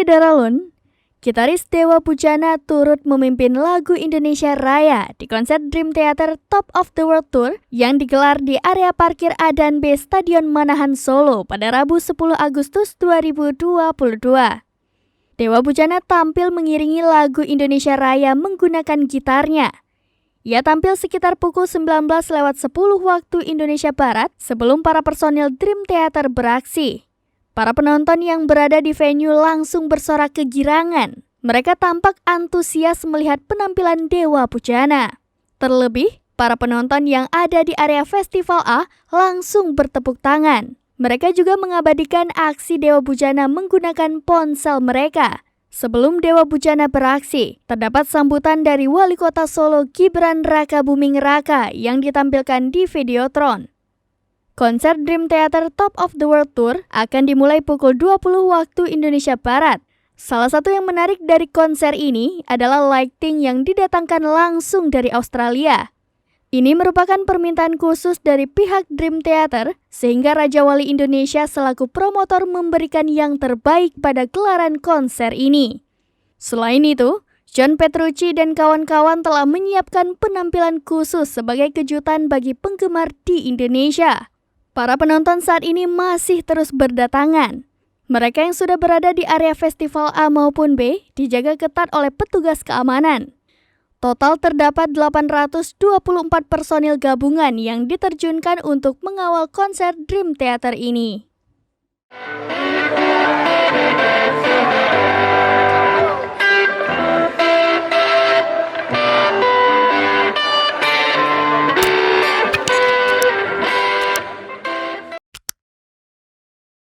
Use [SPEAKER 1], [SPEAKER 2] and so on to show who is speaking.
[SPEAKER 1] Daralun, gitaris Dewa Bujana turut memimpin lagu Indonesia Raya di konser Dream Theater Top of the World Tour yang digelar di area parkir A dan B Stadion Manahan Solo pada Rabu 10 Agustus 2022. Dewa Bujana tampil mengiringi lagu Indonesia Raya menggunakan gitarnya. Ia tampil sekitar pukul 19:10 waktu Indonesia Barat sebelum para personil Dream Theater beraksi. Para penonton yang berada di venue langsung bersorak kegirangan. Mereka tampak antusias melihat penampilan Dewa Bujana. Terlebih, para penonton yang ada di area Festival A langsung bertepuk tangan. Mereka juga mengabadikan aksi Dewa Bujana menggunakan ponsel mereka. Sebelum Dewa Bujana beraksi, terdapat sambutan dari Wali Kota Solo Gibran Rakabuming Raka yang ditampilkan di Videotron. Konser Dream Theater Top of the World Tour akan dimulai pukul 20 waktu Indonesia Barat. Salah satu yang menarik dari konser ini adalah lighting yang didatangkan langsung dari Australia. Ini merupakan permintaan khusus dari pihak Dream Theater, sehingga Raja Wali Indonesia selaku promotor memberikan yang terbaik pada gelaran konser ini. Selain itu, John Petrucci dan kawan-kawan telah menyiapkan penampilan khusus sebagai kejutan bagi penggemar di Indonesia. Para penonton saat ini masih terus berdatangan. Mereka yang sudah berada di area Festival A maupun B dijaga ketat oleh petugas keamanan. Total terdapat 824 personil gabungan yang diterjunkan untuk mengawal konser Dream Theater ini.